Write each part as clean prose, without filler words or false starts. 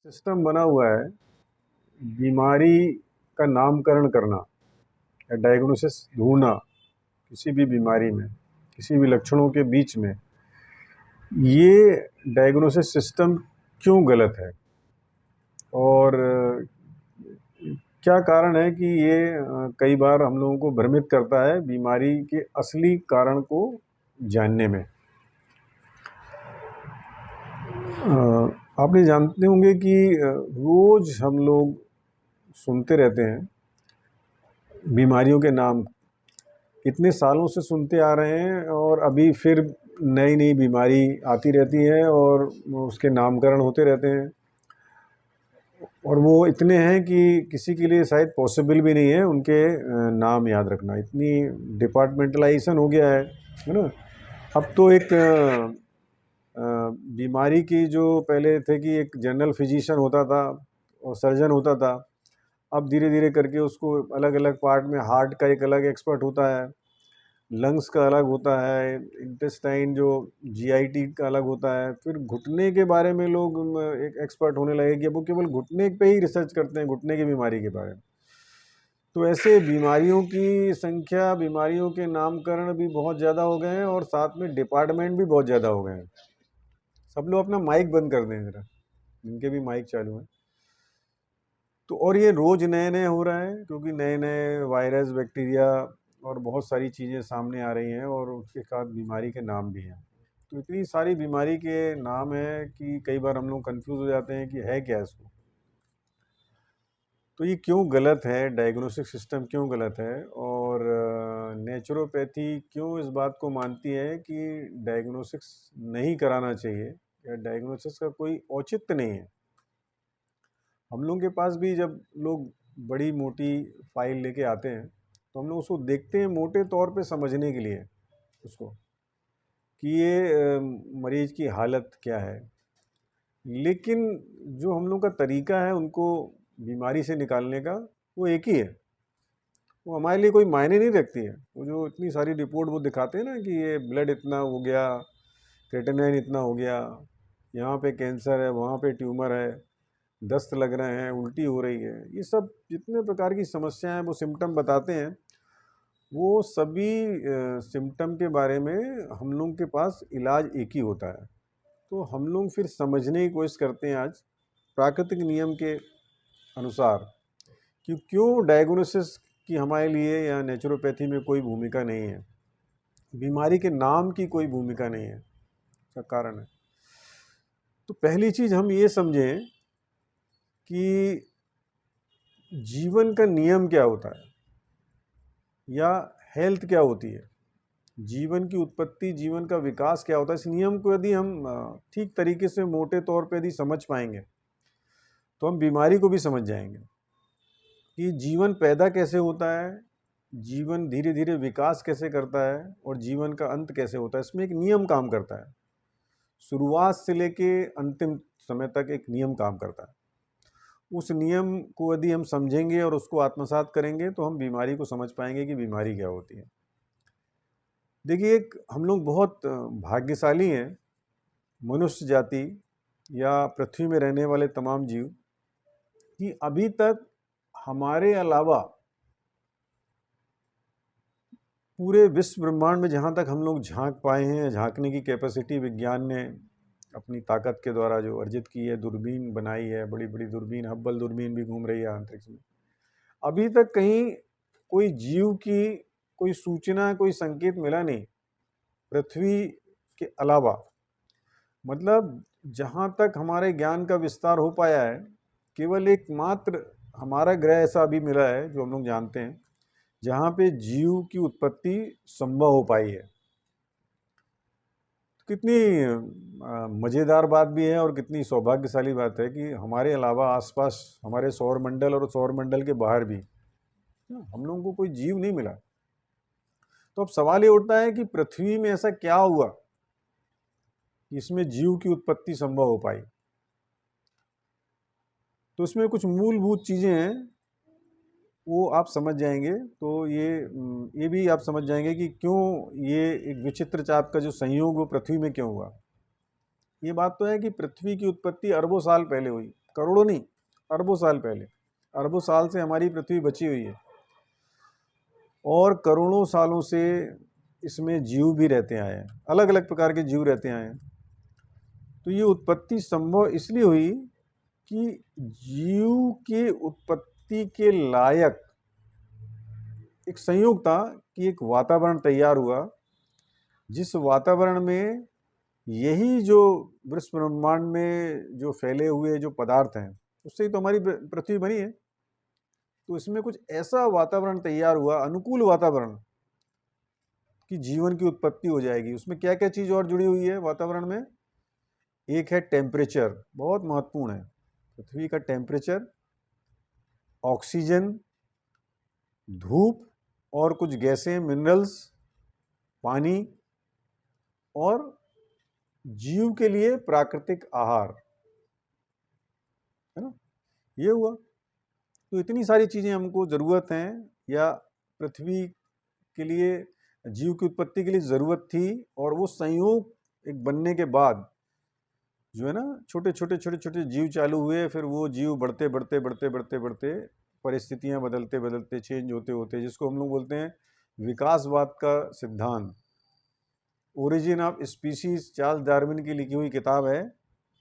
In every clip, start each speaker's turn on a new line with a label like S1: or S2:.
S1: System बना हुआ है बीमारी का नामकरण करना या डायग्नोसिस ढूंढना किसी भी बीमारी में, किसी भी लक्षणों के बीच में। ये डायग्नोसिस सिस्टम क्यों गलत है और क्या कारण है कि ये कई बार हम लोगों को भ्रमित करता है बीमारी के असली कारण को जानने में। आपने जानते होंगे कि रोज़ हम लोग सुनते रहते हैं बीमारियों के नाम, इतने सालों से सुनते आ रहे हैं और अभी फिर नई नई बीमारी आती रहती है और उसके नामकरण होते रहते हैं और वो इतने हैं कि किसी के लिए शायद पॉसिबल भी नहीं है उनके नाम याद रखना। इतनी डिपार्टमेंटलाइजेशन हो गया है ना। अब तो एक बीमारी की जो पहले थे कि एक जनरल फिजिशियन होता था और सर्जन होता था, अब धीरे धीरे करके उसको अलग अलग पार्ट में, हार्ट का एक अलग एक्सपर्ट होता है, लंग्स का अलग होता है, इंटेस्टाइन जो जीआईटी का अलग होता है, फिर घुटने के बारे में लोग एक एक्सपर्ट होने लगे कि अब वो केवल घुटने पे ही रिसर्च करते हैं, घुटने की बीमारी के बारे में। तो ऐसे बीमारियों की संख्या, बीमारियों के नामकरण भी बहुत ज़्यादा हो गए हैं और साथ में डिपार्टमेंट भी बहुत ज़्यादा हो गए हैं। सब लोग अपना माइक बंद कर दें ज़रा, जिनके भी माइक चालू हैं। तो और ये रोज़ नए नए हो रहा है क्योंकि नए नए वायरस, बैक्टीरिया और बहुत सारी चीज़ें सामने आ रही हैं और उसके साथ बीमारी के नाम भी हैं। तो इतनी सारी बीमारी के नाम हैं कि कई बार हम लोग कंफ्यूज हो जाते हैं कि है क्या इसको। तो ये क्यों गलत है, डायग्नोस्टिक सिस्टम क्यों गलत है और नेचुरोपैथी क्यों इस बात को मानती है कि डायग्नोस्टिक्स नहीं कराना चाहिए या डायग्नोसिस का कोई औचित्य नहीं है। हम लोगों के पास भी जब लोग बड़ी मोटी फाइल लेके आते हैं तो हम लोग उसको देखते हैं मोटे तौर पे समझने के लिए उसको कि ये मरीज की हालत क्या है, लेकिन जो हम लोग का तरीका है उनको बीमारी से निकालने का वो एक ही है। वो हमारे लिए कोई मायने नहीं रखती है। वो जो इतनी सारी रिपोर्ट वो दिखाते हैं ना कि ये ब्लड इतना हो गया, क्रेटिनाइन इतना हो गया, यहाँ पे कैंसर है, वहाँ पे ट्यूमर है, दस्त लग रहे हैं, उल्टी हो रही है, ये सब जितने प्रकार की समस्याएं हैं वो सिम्टम बताते हैं। वो सभी सिम्टम के बारे में हम लोग के पास इलाज एक ही होता है। तो हम लोग फिर समझने की कोशिश करते हैं आज प्राकृतिक नियम के अनुसार कि क्यों डायग्नोसिस की हमारे लिए या नेचुरोपैथी में कोई भूमिका नहीं है, बीमारी के नाम की कोई भूमिका नहीं है। इसका कारण है, तो पहली चीज़ हम ये समझें कि जीवन का नियम क्या होता है या हेल्थ क्या होती है, जीवन की उत्पत्ति, जीवन का विकास क्या होता है। इस नियम को यदि हम ठीक तरीके से मोटे तौर पे यदि समझ पाएंगे तो हम बीमारी को भी समझ जाएंगे कि जीवन पैदा कैसे होता है, जीवन धीरे धीरे विकास कैसे करता है और जीवन का अंत कैसे होता है। इसमें एक नियम काम करता है, शुरुआत से लेके अंतिम समय तक एक नियम काम करता है। उस नियम को यदि हम समझेंगे और उसको आत्मसात करेंगे तो हम बीमारी को समझ पाएंगे कि बीमारी क्या होती है। देखिए, एक हम लोग बहुत भाग्यशाली हैं, मनुष्य जाति या पृथ्वी में रहने वाले तमाम जीव, कि अभी तक हमारे अलावा पूरे विश्व ब्रह्मांड में जहाँ तक हम लोग झांक पाए हैं, झांकने की कैपेसिटी विज्ञान ने अपनी ताकत के द्वारा जो अर्जित की है, दूरबीन बनाई है, बड़ी बड़ी दूरबीन, हब्बल दूरबीन भी घूम रही है अंतरिक्ष में, अभी तक कहीं कोई जीव की कोई सूचना, कोई संकेत मिला नहीं पृथ्वी के अलावा। मतलब जहाँ तक हमारे ज्ञान का विस्तार हो पाया है, केवल एकमात्र हमारा ग्रह ऐसा अभी मिला है जो हम लोग जानते हैं जहाँ पे जीव की उत्पत्ति संभव हो पाई है। कितनी मज़ेदार बात भी है और कितनी सौभाग्यशाली बात है कि हमारे अलावा आसपास हमारे सौर मंडल और सौर मंडल के बाहर भी हम लोगों को कोई जीव नहीं मिला। तो अब सवाल ये उठता है कि पृथ्वी में ऐसा क्या हुआ कि इसमें जीव की उत्पत्ति संभव हो पाई। तो इसमें कुछ मूलभूत चीज़ें हैं, वो आप समझ जाएंगे तो ये भी आप समझ जाएंगे कि क्यों ये एक विचित्र चाप का जो संयोग वो पृथ्वी में क्यों हुआ। ये बात तो है कि पृथ्वी की उत्पत्ति अरबों साल पहले हुई, करोड़ों नहीं, अरबों साल पहले। अरबों साल से हमारी पृथ्वी बची हुई है और करोड़ों सालों से इसमें जीव भी रहते आए हैं, अलग अलग प्रकार के जीव रहते आए हैं। तो ये उत्पत्ति संभव इसलिए हुई कि जीव के उत्पत्ति के लायक एक संयोग था कि एक वातावरण तैयार हुआ, जिस वातावरण में यही जो विश्व ब्रह्मांड में जो फैले हुए जो पदार्थ हैं, उससे ही तो हमारी पृथ्वी बनी है। तो इसमें कुछ ऐसा वातावरण तैयार हुआ, अनुकूल वातावरण, कि जीवन की उत्पत्ति हो जाएगी। उसमें क्या क्या चीज और जुड़ी हुई है वातावरण में? एक है टेम्परेचर, बहुत महत्वपूर्ण है। पृथ्वी का टेम्परेचर, ऑक्सीजन, धूप और कुछ गैसें, मिनरल्स, पानी और जीव के लिए प्राकृतिक आहार, है ना? ये हुआ। तो इतनी सारी चीजें हमको जरूरत हैं, या पृथ्वी के लिए, जीव की उत्पत्ति के लिए जरूरत थी। और वो संयोग एक बनने के बाद जो है ना, छोटे छोटे छोटे छोटे जीव चालू हुए, फिर वो जीव बढ़ते बढ़ते बढ़ते बढ़ते बढ़ते परिस्थितियां बदलते बदलते चेंज होते होते, जिसको हम लोग बोलते हैं विकासवाद का सिद्धांत। Origin of species Charles Darwin की लिखी हुई किताब है।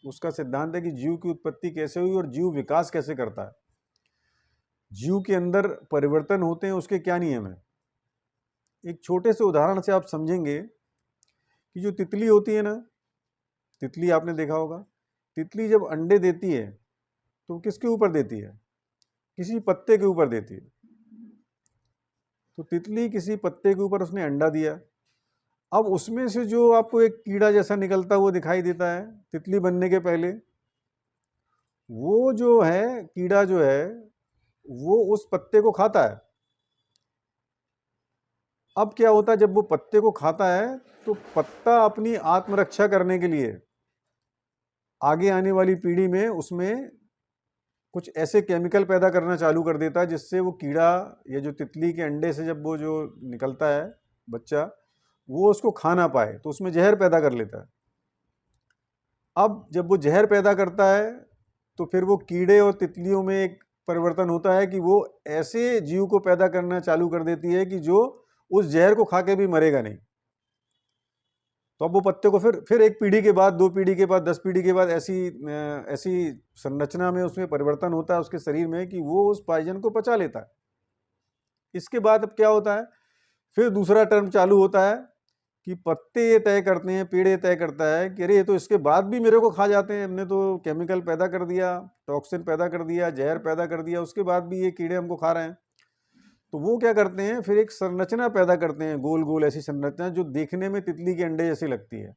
S1: उसका सिद्धांत है कि जीव की उत्पत्ति कैसे हुई और जीव विकास कैसे करता है, जीव के अंदर परिवर्तन होते हैं, उसके क्या नियम है। एक छोटे से उदाहरण से आप समझेंगे कि जो तितली होती है ना, तितली आपने देखा होगा, तितली जब अंडे देती है तो किसके ऊपर देती है? किसी पत्ते के ऊपर देती है। तो तितली किसी पत्ते के ऊपर उसने अंडा दिया। अब उसमें से जो आपको एक कीड़ा जैसा निकलता हुआ दिखाई देता है तितली बनने के पहले, वो जो है कीड़ा जो है वो उस पत्ते को खाता है। अब क्या होता है, जब वो पत्ते को खाता है तो पत्ता अपनी आत्मरक्षा करने के लिए आगे आने वाली पीढ़ी में उसमें कुछ ऐसे केमिकल पैदा करना चालू कर देता है, जिससे वो कीड़ा या जो तितली के अंडे से जब वो जो निकलता है बच्चा, वो उसको खा ना पाए, तो उसमें जहर पैदा कर लेता है। अब जब वो जहर पैदा करता है तो फिर वो कीड़े और तितलियों में एक परिवर्तन होता है कि वो ऐसे जीव को पैदा करना चालू कर देती है कि जो उस जहर को खा के भी मरेगा नहीं। तो अब वो पत्ते को फिर एक पीढ़ी के बाद, 2 पीढ़ी के बाद, 10 पीढ़ी के बाद ऐसी संरचना में उसमें परिवर्तन होता है उसके शरीर में कि वो उस पॉइजन को पचा लेता है। इसके बाद अब क्या होता है, फिर दूसरा टर्म चालू होता है कि पत्ते ये तय करते हैं, पेड़ ये तय करता है कि अरे ये तो इसके बाद भी मेरे को खा जाते हैं, हमने तो केमिकल पैदा कर दिया, टॉक्सिन पैदा कर दिया, जहर पैदा कर दिया, उसके बाद भी ये कीड़े हमको खा रहे हैं। तो वो क्या करते हैं, फिर एक संरचना पैदा करते हैं, गोल गोल ऐसी संरचना जो देखने में तितली के अंडे जैसी लगती है।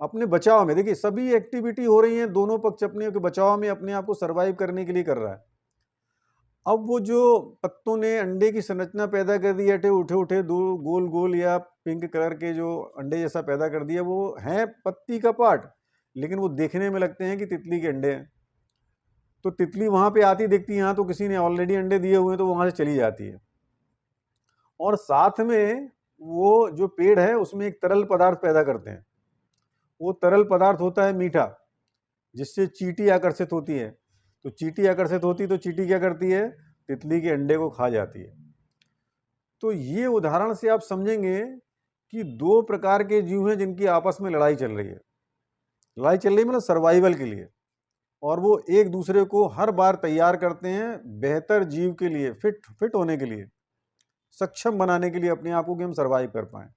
S1: अपने बचाव में, देखिए सभी एक्टिविटी हो रही है, दोनों पक्ष अपने के बचाव में अपने आप को सरवाइव करने के लिए कर रहा है। अब वो जो पत्तों ने अंडे की संरचना पैदा कर दी, अटे उठे उठे दो गोल गोल या पिंक कलर के जो अंडे जैसा पैदा कर दिया, वो है पत्ती का पार्ट, लेकिन वो देखने में लगते हैं कि तितली के अंडे हैं। तो तितली वहां पे आती दिखती है, यहाँ तो किसी ने ऑलरेडी अंडे दिए हुए हैं, तो वहां से चली जाती है। और साथ में वो जो पेड़ है उसमें एक तरल पदार्थ पैदा करते हैं। वो तरल पदार्थ होता है मीठा, जिससे चींटी आकर्षित होती है। तो चींटी आकर्षित होती तो चींटी क्या करती है, तितली के अंडे को खा जाती है। तो ये उदाहरण से आप समझेंगे कि 2 प्रकार के जीव हैं जिनकी आपस में लड़ाई चल रही है। लड़ाई चल रही है मतलब सर्वाइवल के लिए, और वो एक दूसरे को हर बार तैयार करते हैं बेहतर जीव के लिए, फिट होने के लिए, सक्षम बनाने के लिए अपने आप को कि हम सर्वाइव कर पाए।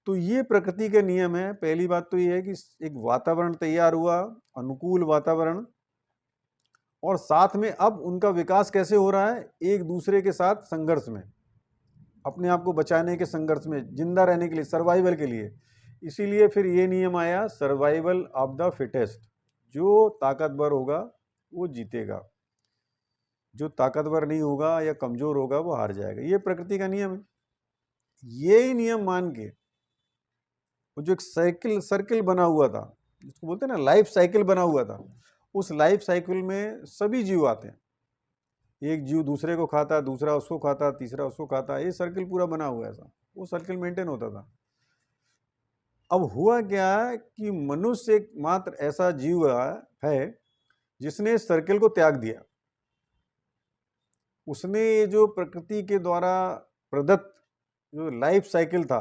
S1: तो ये प्रकृति के नियम है। पहली बात तो ये है कि एक वातावरण तैयार हुआ, अनुकूल वातावरण, और साथ में अब उनका विकास कैसे हो रहा है, एक दूसरे के साथ संघर्ष में, अपने आप को बचाने के संघर्ष में, जिंदा रहने के लिए, सर्वाइवल के लिए। इसीलिए फिर ये नियम आया, सर्वाइवल ऑफ द फिटेस्ट। जो ताकतवर होगा वो जीतेगा, जो ताकतवर नहीं होगा या कमजोर होगा वो हार जाएगा। ये प्रकृति का नियम है। यही नियम मान के वो जो एक सर्किल बना हुआ था, जिसको बोलते हैं ना लाइफ साइकिल बना हुआ था, उस लाइफ साइकिल में सभी जीव आते हैं। एक जीव दूसरे को खाता, दूसरा उसको खाता, तीसरा उसको खाता, ये सर्किल पूरा बना हुआ है ऐसा, वो सर्किल मेंटेन होता था। अब हुआ क्या कि मनुष्य एकमात्र ऐसा जीव है जिसने इस सर्किल को त्याग दिया, उसने ये जो प्रकृति के द्वारा प्रदत्त जो लाइफ साइकिल था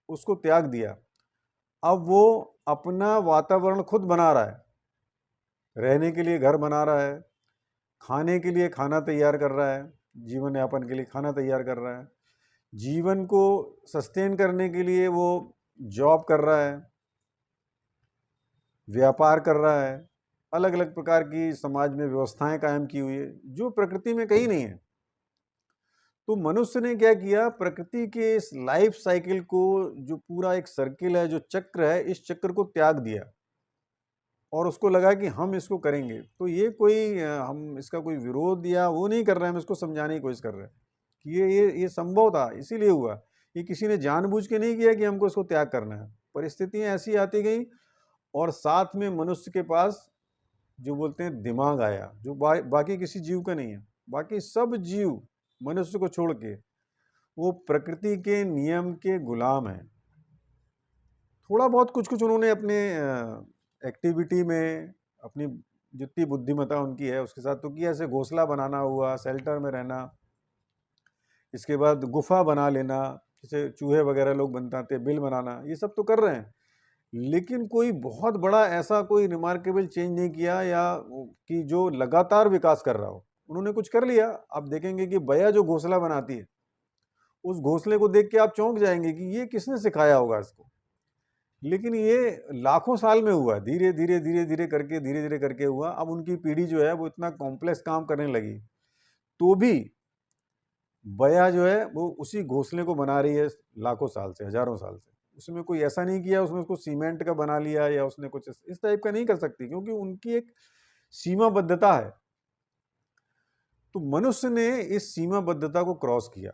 S1: उसको त्याग दिया। अब वो अपना वातावरण खुद बना रहा है, रहने के लिए घर बना रहा है, खाने के लिए खाना तैयार कर रहा है, जीवन यापन के लिए खाना तैयार कर रहा है, जीवन को सस्टेन करने के लिए वो जॉब कर रहा है, व्यापार कर रहा है, अलग अलग प्रकार की समाज में व्यवस्थाएं कायम की हुई है जो प्रकृति में कहीं नहीं है। तो मनुष्य ने क्या किया, प्रकृति के इस लाइफ साइकिल को, जो पूरा एक सर्किल है, जो चक्र है, इस चक्र को त्याग दिया और उसको लगा कि हम इसको करेंगे। तो ये कोई हम इसका कोई विरोध या वो नहीं कर रहे हैं, हम इसको समझाने की कोशिश कर रहे हैं कि ये संभव था, इसीलिए हुआ। ये किसी ने जानबूझ के नहीं किया कि हमको इसको त्याग करना है, परिस्थितियां ऐसी आती गई और साथ में मनुष्य के पास जो बोलते हैं दिमाग आया, जो बाकी किसी जीव का नहीं है। बाकी सब जीव मनुष्य को छोड़ के वो प्रकृति के नियम के गुलाम हैं। थोड़ा बहुत कुछ कुछ उन्होंने अपने एक्टिविटी में अपनी जितनी बुद्धिमत्ता उनकी है उसके साथ तो किया, ऐसे घोंसला बनाना हुआ, शेल्टर में रहना, इसके बाद गुफा बना लेना, जैसे चूहे वगैरह लोग बनाते, बिल बनाना, ये सब तो कर रहे हैं, लेकिन कोई बहुत बड़ा ऐसा कोई रिमार्केबल चेंज नहीं किया या कि जो लगातार विकास कर रहा हो। उन्होंने कुछ कर लिया। आप देखेंगे कि बया जो घोंसला बनाती है, उस घोंसले को देख के आप चौंक जाएंगे कि ये किसने सिखाया होगा इसको, लेकिन ये लाखों साल में हुआ, धीरे धीरे धीरे धीरे करके हुआ। अब उनकी पीढ़ी जो है वो इतना कॉम्प्लेक्स काम करने लगी, तो भी बया जो है वो उसी घोंसले को बना रही है लाखों साल से, हजारों साल से। उसमें कोई ऐसा नहीं किया उसमें उसको सीमेंट का बना लिया या उसने कुछ इस टाइप का नहीं कर सकती, क्योंकि उनकी एक सीमाबद्धता है। तो मनुष्य ने इस सीमाबद्धता को क्रॉस किया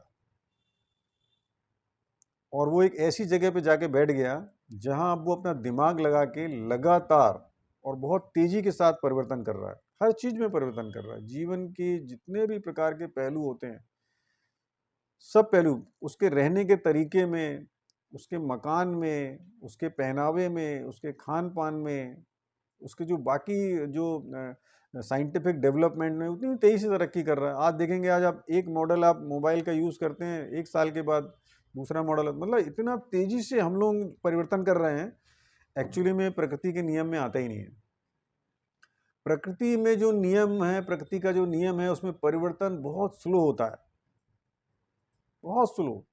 S1: और वो एक ऐसी जगह पे जाके बैठ गया जहां अब वो अपना दिमाग लगा के लगातार और बहुत तेजी के साथ परिवर्तन कर रहा है, हर चीज में परिवर्तन कर रहा है। जीवन के जितने भी प्रकार के पहलू होते हैं, सब पहलू, उसके रहने के तरीके में, उसके मकान में, उसके पहनावे में, उसके खान पान में, उसके जो बाकी जो साइंटिफिक डेवलपमेंट में उतनी तेजी से तरक्की कर रहा है। आज देखेंगे, आज आप एक मॉडल आप मोबाइल का यूज़ करते हैं, एक साल के बाद दूसरा मॉडल, मतलब इतना तेजी से हम लोग परिवर्तन कर रहे हैं। एक्चुअली में प्रकृति के नियम में आता ही नहीं है। प्रकृति में जो नियम है, प्रकृति का जो नियम है, उसमें परिवर्तन बहुत स्लो होता है, बहुत स्लो।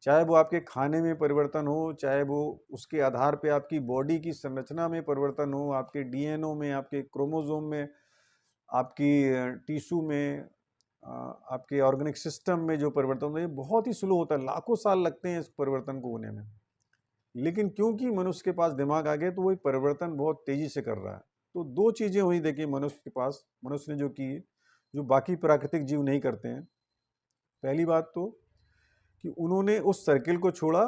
S1: चाहे वो आपके खाने में परिवर्तन हो, चाहे वो उसके आधार पे आपकी बॉडी की संरचना में परिवर्तन हो, आपके डीएनए में, आपके क्रोमोसोम में, आपकी टिश्यू में, आपके ऑर्गेनिक सिस्टम में जो परिवर्तन होता है, ये बहुत ही स्लो होता है, लाखों साल लगते हैं इस परिवर्तन को होने में। लेकिन क्योंकि मनुष्य के पास दिमाग आ गया तो वो परिवर्तन बहुत तेजी से कर रहा है। तो दो चीजें हुई, देखिए, मनुष्य के पास, मनुष्य ने जो की, जो बाकी प्राकृतिक जीव नहीं करते हैं। पहली बात तो कि उन्होंने उस सर्किल को छोड़ा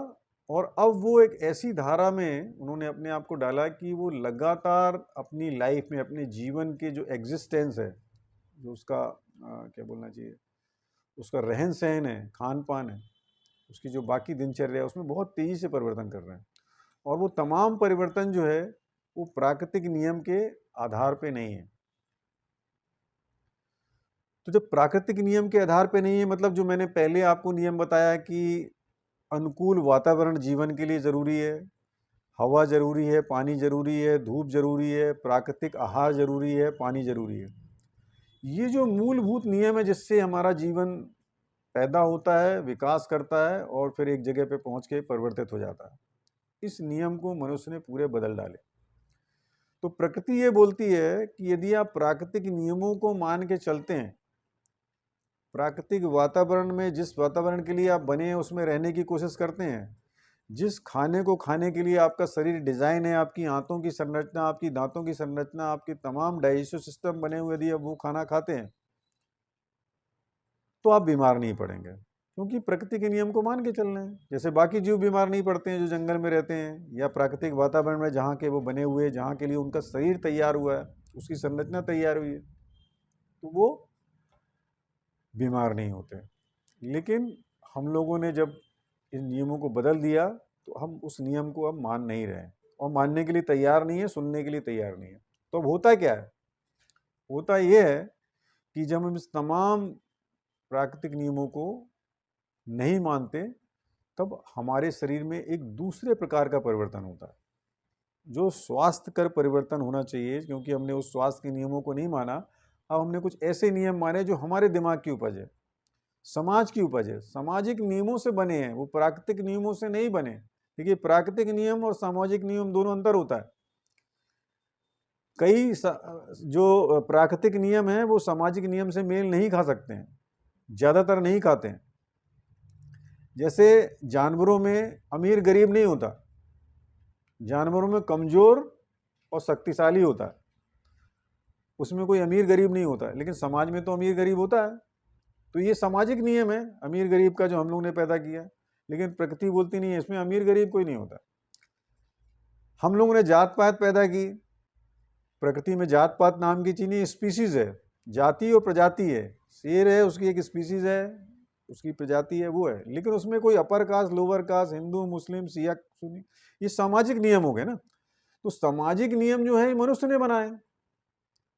S1: और अब वो एक ऐसी धारा में उन्होंने अपने आप को डाला कि वो लगातार अपनी लाइफ में, अपने जीवन के जो एग्जिस्टेंस है, जो उसका क्या बोलना चाहिए, उसका रहन सहन है, खान पान है, उसकी जो बाकी दिनचर्या है, उसमें बहुत तेजी से परिवर्तन कर रहे हैं। और वो तमाम परिवर्तन जो है वो प्राकृतिक नियम के आधार पे नहीं है। तो जब प्राकृतिक नियम के आधार पे नहीं है, मतलब जो मैंने पहले आपको नियम बताया कि अनुकूल वातावरण जीवन के लिए ज़रूरी है, हवा ज़रूरी है, पानी ज़रूरी है, धूप ज़रूरी है, प्राकृतिक आहार ज़रूरी है, पानी ज़रूरी है। ये जो मूलभूत नियम है जिससे हमारा जीवन पैदा होता है, विकास करता है और फिर एक जगह पे पहुंच के परिवर्तित हो जाता है, इस नियम को मनुष्य ने पूरे बदल डाले। तो प्रकृति ये बोलती है कि यदि आप प्राकृतिक नियमों को मान के चलते हैं, प्राकृतिक वातावरण में, जिस वातावरण के लिए आप बने हैं उसमें रहने की कोशिश करते हैं, जिस खाने को खाने के लिए आपका शरीर डिजाइन है, आपकी आंतों की संरचना, आपकी दांतों की संरचना, आपके तमाम डाइजेस्टिव सिस्टम बने हुए, यदि आप वो खाना खाते हैं तो आप बीमार नहीं पड़ेंगे, क्योंकि प्रकृति के नियम को मान के चल रहे हैं। जैसे बाकी जीव बीमार नहीं पड़ते हैं जो जंगल में रहते हैं या प्राकृतिक वातावरण में जहाँ के वो बने हुए, जहाँ के लिए उनका शरीर तैयार हुआ है, उसकी संरचना तैयार हुई है, तो वो बीमार नहीं होते। लेकिन हम लोगों ने जब इन नियमों को बदल दिया तो हम उस नियम को अब मान नहीं रहे और मानने के लिए तैयार नहीं है, सुनने के लिए तैयार नहीं है। तो अब होता क्या है होता यह है कि जब हम इस तमाम प्राकृतिक नियमों को नहीं मानते, तब हमारे शरीर में एक दूसरे प्रकार का परिवर्तन होता है, जो स्वास्थ्यकर परिवर्तन होना चाहिए। क्योंकि हमने उस स्वास्थ्य के नियमों को नहीं माना, अब हमने कुछ ऐसे नियम माने जो हमारे दिमाग की उपज है, समाज की उपज है, सामाजिक नियमों से बने हैं, वो प्राकृतिक नियमों से नहीं बने। देखिए, प्राकृतिक नियम और सामाजिक नियम दोनों अंतर होता है। कई जो प्राकृतिक नियम हैं वो सामाजिक नियम से मेल नहीं खा सकते हैं, ज्यादातर नहीं खाते हैं। जैसे जानवरों में अमीर गरीब नहीं होता, जानवरों में कमजोर और शक्तिशाली होता है, उसमें कोई अमीर गरीब नहीं होता है। लेकिन समाज में तो अमीर गरीब होता है, तो ये सामाजिक नियम है अमीर गरीब का, जो हम लोगों ने पैदा किया। लेकिन प्रकृति बोलती नहीं है, इसमें अमीर गरीब कोई नहीं होता। हम लोगों ने जात पात पैदा की, प्रकृति में जात पात नाम की चीज नहीं, स्पीसीज है, जाति और प्रजाति है। शेर है, उसकी एक स्पीसीज है, उसकी प्रजाति है, वो है। लेकिन उसमें कोई upper caste, lower caste, Hindu, मुस्लिम, सिया, सुन्नी, ये सामाजिक नियम हो गए ना। तो सामाजिक नियम जो है मनुष्य ने बनाए,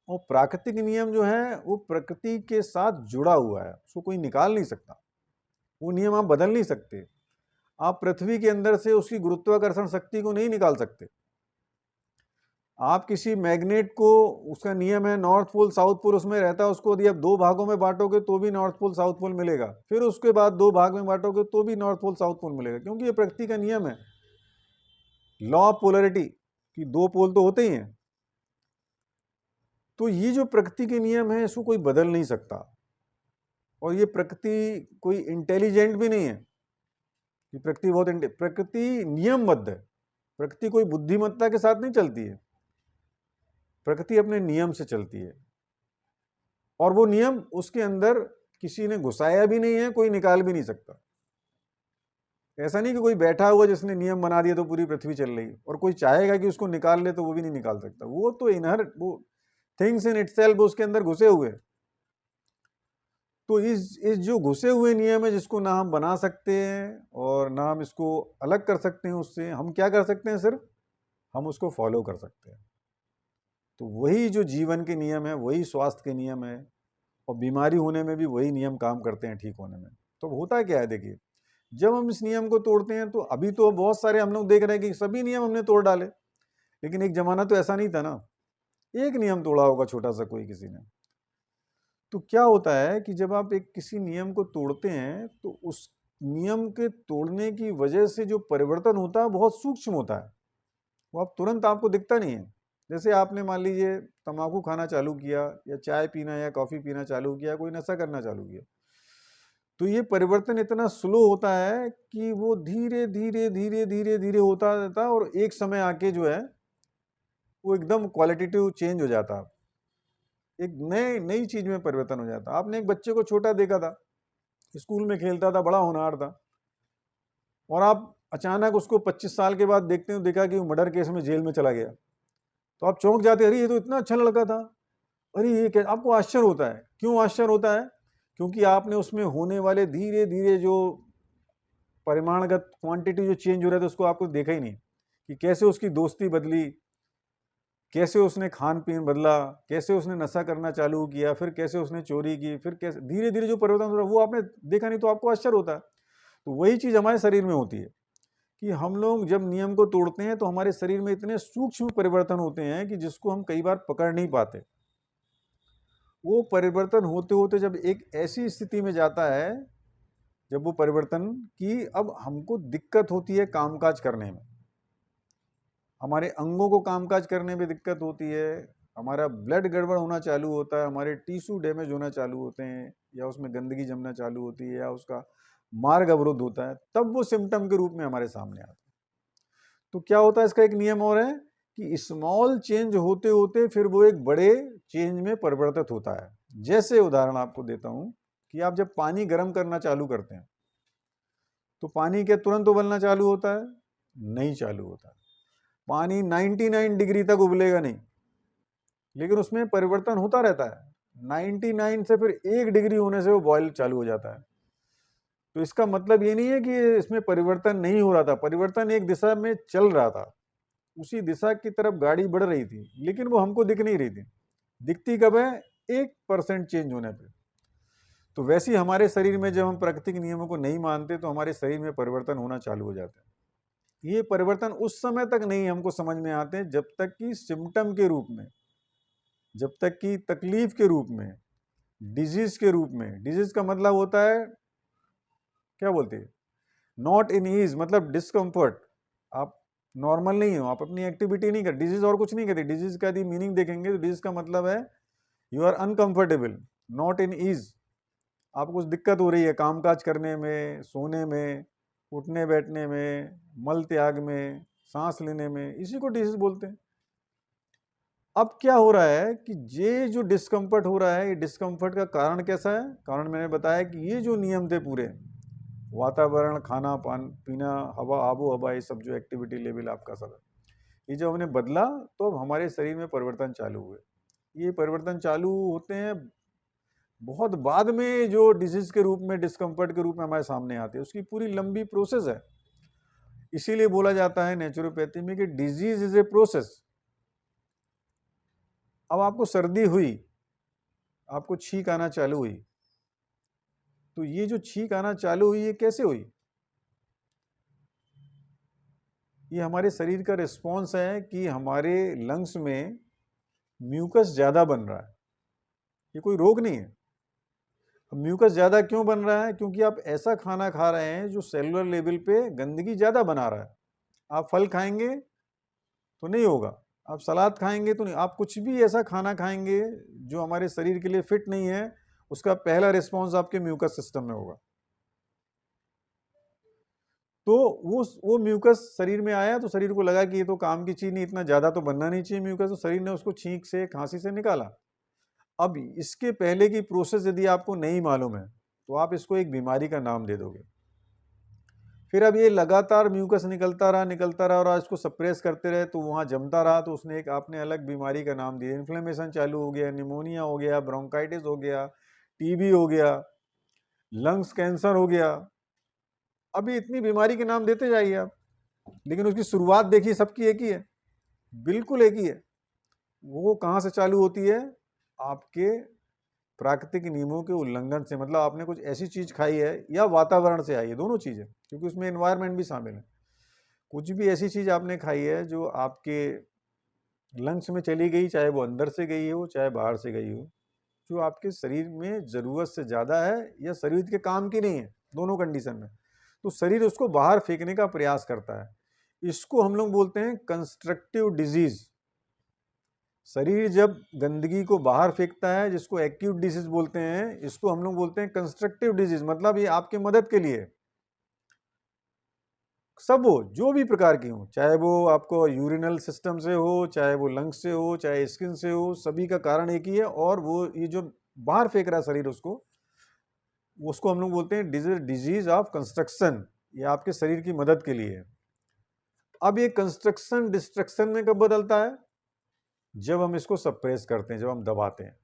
S1: और प्राकृतिक नियम जो है वो प्रकृति के साथ जुड़ा हुआ है, उसको कोई निकाल नहीं सकता, वो नियम आप बदल नहीं सकते। आप पृथ्वी के अंदर से उसकी गुरुत्वाकर्षण शक्ति को नहीं निकाल सकते। आप किसी मैग्नेट को, उसका नियम है नॉर्थ पोल साउथ पोल उसमें रहता है, उसको यदि आप 2 भागों में बांटोगे तो भी नॉर्थ पोल साउथ पोल मिलेगा, फिर उसके बाद 2 भाग में बांटोगे तो भी नॉर्थ पोल साउथ पोल मिलेगा, क्योंकि ये प्रकृति का नियम है, लॉ ऑफ पोलरिटी कि 2 पोल तो होते ही हैं। तो ये जो प्रकृति के नियम है इसको कोई बदल नहीं सकता, और ये प्रकृति कोई इंटेलिजेंट भी नहीं है कि प्रकृति बहुत प्रकृति नियमबद्ध है। प्रकृति कोई बुद्धिमत्ता के साथ नहीं चलती है, प्रकृति अपने नियम से चलती है, और वो नियम उसके अंदर किसी ने घुसाया भी नहीं है, कोई निकाल भी नहीं सकता। ऐसा नहीं कि कोई बैठा हुआ जिसने नियम बना दिया तो पूरी पृथ्वी चल रही, और कोई चाहेगा कि उसको निकाल ले तो वो भी नहीं निकाल सकता। वो तो इनहर वो थिंग्स इन इटसेल्फ उसके अंदर घुसे हुए। तो इस जो घुसे हुए नियम है, जिसको ना हम बना सकते हैं और ना हम इसको अलग कर सकते हैं उससे, हम क्या कर सकते हैं, सिर्फ हम उसको फॉलो कर सकते हैं। तो वही जो जीवन के नियम है, वही स्वास्थ्य के नियम है, और बीमारी होने में भी वही नियम काम करते हैं ठीक होने में। तो होता क्या है, देखिए, जब हम इस नियम को तोड़ते हैं, तो अभी तो बहुत सारे हम लोग देख रहे हैं कि सभी नियम हमने तोड़ डाले, लेकिन एक जमाना तो ऐसा नहीं था ना, एक नियम तोड़ा होगा छोटा सा कोई किसी ने। तो क्या होता है कि जब आप एक किसी नियम को तोड़ते हैं, तो उस नियम के तोड़ने की वजह से जो परिवर्तन होता है बहुत सूक्ष्म होता है, वो आप तुरंत आपको दिखता नहीं है। जैसे आपने मान लीजिए तंबाकू खाना चालू किया, या चाय पीना या कॉफी पीना चालू किया, कोई नशा करना चालू किया, तो ये परिवर्तन इतना स्लो होता है कि वो धीरे धीरे धीरे धीरे धीरे होता रहता है, और एक समय आके जो है वो एकदम क्वालिटेटिव चेंज हो जाता है, एक नई चीज में परिवर्तन हो जाता। आपने एक बच्चे को छोटा देखा था, स्कूल में खेलता था, बड़ा होनहार था, और आप अचानक उसको 25 साल के बाद देखते हो, देखा कि वो मर्डर केस में जेल में चला गया, तो आप चौंक जाते, अरे ये तो इतना अच्छा लड़का था, अरे ये क्या। आपको आश्चर्य होता है। क्यों आश्चर्य होता है? क्योंकि आपने उसमें होने वाले धीरे धीरे जो परिमाणगत क्वांटिटी जो चेंज हो रहा था उसको आपको देखा ही नहीं, कि कैसे उसकी दोस्ती बदली, कैसे उसने खान पीन बदला, कैसे उसने नशा करना चालू किया, फिर कैसे उसने चोरी की, फिर कैसे धीरे धीरे जो परिवर्तन हो रहा है वो आपने देखा नहीं, तो आपको आश्चर्य होता है। तो वही चीज हमारे शरीर में होती है कि हम लोग जब नियम को तोड़ते हैं तो हमारे शरीर में इतने सूक्ष्म परिवर्तन होते हैं कि जिसको हम कई बार पकड़ नहीं पाते। वो परिवर्तन होते होते जब एक ऐसी स्थिति में जाता है, जब वो परिवर्तन की अब हमको दिक्कत होती है कामकाज करने में, हमारे अंगों को कामकाज करने में दिक्कत होती है, हमारा ब्लड गड़बड़ होना चालू होता है, हमारे टिश्यू डैमेज होना चालू होते हैं, या उसमें गंदगी जमना चालू होती है, या उसका मार्ग अवरुद्ध होता है, तब वो सिम्टम के रूप में हमारे सामने आता है। तो क्या होता है, इसका एक नियम और है कि स्मॉल चेंज होते होते फिर वो एक बड़े चेंज में परिवर्तित होता है। जैसे उदाहरण आपको देता हूं कि आप जब पानी गर्म करना चालू करते हैं, तो पानी क्या तुरंत उबलना चालू होता है? नहीं चालू होता। पानी 99 डिग्री तक उबलेगा नहीं, लेकिन उसमें परिवर्तन होता रहता है। 99 से फिर 1 डिग्री होने से वो बॉयल चालू हो जाता है। तो इसका मतलब ये नहीं है कि इसमें परिवर्तन नहीं हो रहा था, परिवर्तन एक दिशा में चल रहा था, उसी दिशा की तरफ गाड़ी बढ़ रही थी, लेकिन वो हमको दिख नहीं रही थी। दिखती कब है? 1% चेंज होने पे। तो वैसे ही हमारे शरीर में जब हम प्राकृतिक नियमों को नहीं मानते तो हमारे शरीर में परिवर्तन होना चालू हो जाता है। ये परिवर्तन उस समय तक नहीं हमको समझ में आते जब तक कि सिम्टम के रूप में, जब तक कि तकलीफ के रूप में, डिजीज के रूप में। डिजीज का मतलब होता है, क्या बोलते हैं, नॉट इन ईज, मतलब डिस्कम्फर्ट। आप नॉर्मल नहीं हो, आप अपनी एक्टिविटी नहीं कर। डिजीज और कुछ नहीं कहते। डिजीज का यदि मीनिंग देखेंगे तो डिजीज का मतलब है you are uncomfortable, not in ease. आपको कुछ दिक्कत हो रही है कामकाज करने में, सोने में, उठने बैठने में, मल त्याग में, सांस लेने में, इसी को डिजीज बोलते हैं। अब क्या हो रहा है कि ये जो डिस्कम्फर्ट हो रहा है, ये डिस्कम्फर्ट का कारण कैसा है? कारण मैंने बताया कि ये जो नियम थे पूरे, वातावरण, खाना पान पीना, हवा, आबो हवा, ये सब जो एक्टिविटी लेवल आपका सब है, ये जब हमने बदला तो अब हमारे शरीर में परिवर्तन चालू हुए। ये परिवर्तन चालू होते हैं बहुत बाद में, जो डिजीज के रूप में, डिस्कम्फर्ट के रूप में हमारे सामने आते हैं। उसकी पूरी लंबी प्रोसेस है। इसीलिए बोला जाता है नेचुरोपैथी में कि डिजीज इज ए प्रोसेस। अब आपको सर्दी हुई, आपको छींक आना चालू हुई, तो ये जो छींक आना चालू हुई, ये कैसे हुई? ये हमारे शरीर का रिस्पॉन्स है कि हमारे लंग्स में म्यूकस ज्यादा बन रहा है। ये कोई रोग नहीं है। अब म्यूकस ज्यादा क्यों बन रहा है? क्योंकि आप ऐसा खाना खा रहे हैं जो सेलुलर लेवल पे गंदगी ज्यादा बना रहा है। आप फल खाएंगे तो नहीं होगा, आप सलाद खाएंगे तो नहीं, आप कुछ भी ऐसा खाना खाएंगे जो हमारे शरीर के लिए फिट नहीं है, उसका पहला रिस्पॉन्स आपके म्यूकस सिस्टम में होगा। तो वो म्यूकस शरीर में आया तो शरीर को लगा कि ये तो काम की चीज नहीं, इतना ज्यादा तो बनना नहीं चाहिए म्यूकस, तो शरीर ने उसको छींक से, खांसी से निकाला। अब इसके पहले की प्रोसेस यदि आपको नहीं मालूम है तो आप इसको एक बीमारी का नाम दे दोगे। फिर अब ये लगातार म्यूकस निकलता रहा और आज इसको सप्रेस करते रहे तो वहां जमता रहा, तो उसने एक आपने अलग बीमारी का नाम दिया। इन्फ्लेमेशन चालू हो गया, निमोनिया हो गया, ब्रोंकाइटिस हो गया, टीबी हो गया, लंग्स कैंसर हो गया। अभी इतनी बीमारी के नाम देते जाइए आप, लेकिन उसकी शुरुआत देखिए, सबकी एक ही है, बिल्कुल एक ही है। वो कहां से चालू होती है? आपके प्राकृतिक नियमों के उल्लंघन से। मतलब आपने कुछ ऐसी चीज खाई है या वातावरण से आई है, दोनों चीजें, क्योंकि उसमें एनवायरनमेंट भी शामिल है। कुछ भी ऐसी चीज आपने खाई है जो आपके लंग्स में चली गई, चाहे वो अंदर से गई हो चाहे बाहर से गई हो, जो आपके शरीर में जरूरत से ज्यादा है या शरीर के काम की नहीं है, दोनों कंडीशन में, तो शरीर उसको बाहर फेंकने का प्रयास करता है। इसको हम लोग बोलते हैं कंस्ट्रक्टिव डिजीज। शरीर जब गंदगी को बाहर फेंकता है, जिसको एक्यूट डिजीज बोलते हैं, इसको हम लोग बोलते हैं कंस्ट्रक्टिव डिजीज। मतलब ये आपके मदद के लिए, सब हो, जो भी प्रकार की हो, चाहे वो आपको यूरिनल सिस्टम से हो, चाहे वो लंग्स से हो, चाहे स्किन से हो, सभी का कारण एक ही है। और वो ये जो बाहर फेंक रहा है शरीर, उसको हम लोग बोलते हैं डिजीज ऑफ कंस्ट्रक्शन। ये आपके शरीर की मदद के लिए है। अब ये कंस्ट्रक्शन डिस्ट्रक्शन में कब बदलता है? जब हम इसको सप्रेस करते हैं, जब हम दबाते हैं।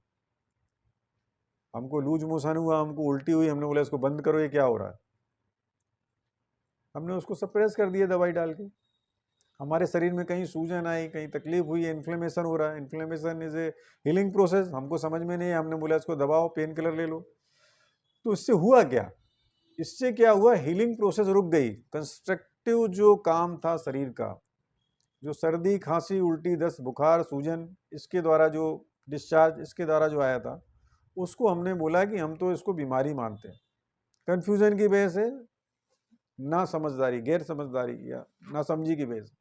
S1: हमको लूज मोशन हुआ, हमको उल्टी हुई, हमने बोला इसको बंद करो, ये क्या हो रहा है, हमने उसको सप्रेस कर दिया दवाई डाल के। हमारे शरीर में कहीं सूजन आई, कहीं तकलीफ हुई, इन्फ्लेमेशन हो रहा है। Inflammation is a healing process, हमको समझ में नहीं है, हमने बोला इसको दबाओ, पेन किलर ले लो। तो इससे हुआ क्या? इससे क्या हुआ? हीलिंग प्रोसेस रुक गई। कंस्ट्रक्टिव जो काम था शरीर का, जो सर्दी, खांसी, उल्टी, दस्त, बुखार, सूजन, इसके द्वारा जो डिस्चार्ज, इसके द्वारा जो आया था, उसको हमने बोला कि हम तो इसको बीमारी मानते हैं। कंफ्यूजन की वजह से, ना समझदारी, गैर समझदारी या ना समझी की वजह से,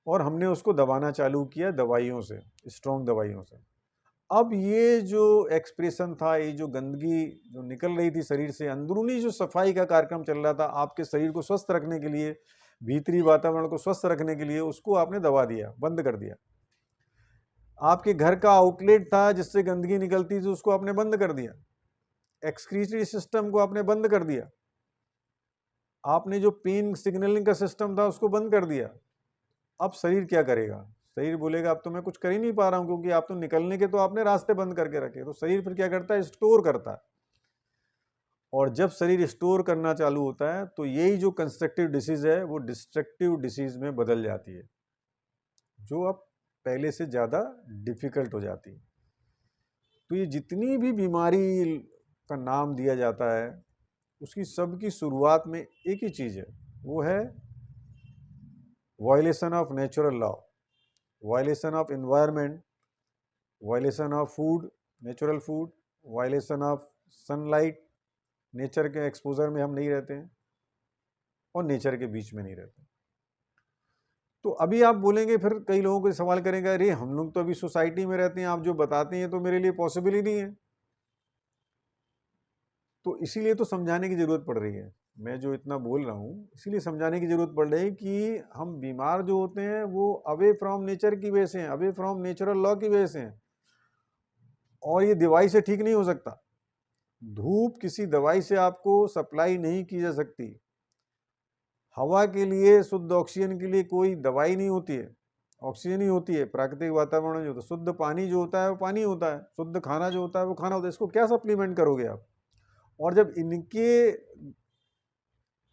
S1: और हमने उसको दबाना चालू किया दवाइयों से, स्ट्रॉन्ग दवाइयों से। अब ये जो एक्सप्रेशन था, ये जो गंदगी जो निकल रही थी शरीर से, अंदरूनी जो सफाई का कार्यक्रम चल रहा था आपके शरीर को स्वस्थ रखने के लिए, भीतरी वातावरण को स्वस्थ रखने के लिए, उसको आपने दबा दिया, बंद कर दिया। आपके घर का आउटलेट था जिससे गंदगी निकलती थी, उसको आपने बंद कर दिया। एक्सक्रीटरी सिस्टम को आपने बंद कर दिया। आपने जो पेन सिग्नलिंग का सिस्टम था उसको बंद कर दिया। अब शरीर क्या करेगा? शरीर बोलेगा अब तो मैं कुछ कर ही नहीं पा रहा हूं, क्योंकि आप तो निकलने के तो आपने रास्ते बंद करके रखे। तो शरीर फिर क्या करता है? स्टोर करता है। और जब शरीर स्टोर करना चालू होता है तो यही जो कंस्ट्रक्टिव डिसीज है वो डिस्ट्रक्टिव डिसीज में बदल जाती है, जो अब पहले से ज्यादा डिफिकल्ट हो जाती है। तो ये जितनी भी बीमारी का नाम दिया जाता है उसकी सब की शुरुआत में एक ही चीज़ है, वो है violation of natural law, violation of environment, violation of food, natural food, violation of sunlight, nature के एक्सपोजर में हम नहीं रहते हैं और नेचर के बीच में नहीं रहते। तो अभी आप बोलेंगे, फिर कई लोगों को सवाल करेंगे, अरे हम लोग तो अभी सोसाइटी में रहते हैं, आप जो बताते हैं तो मेरे लिए पॉसिबल ही नहीं है। तो इसीलिए तो समझाने की जरूरत पड़ रही है, मैं जो इतना बोल रहा हूँ इसीलिए समझाने की जरूरत पड़ रही है कि हम बीमार जो होते हैं वो अवे फ्रॉम नेचर की वजह से हैं, अवे फ्रॉम नेचुरल लॉ की वजह से हैं, और ये दवाई से ठीक नहीं हो सकता। धूप किसी दवाई से आपको सप्लाई नहीं की जा सकती। हवा के लिए, शुद्ध ऑक्सीजन के लिए कोई दवाई नहीं होती है, ऑक्सीजन ही होती है, प्राकृतिक वातावरण जो होता है। शुद्ध पानी जो होता है वो पानी होता है, शुद्ध खाना जो होता है वो खाना होता है। इसको क्या सप्लीमेंट करोगे आप? और जब इनके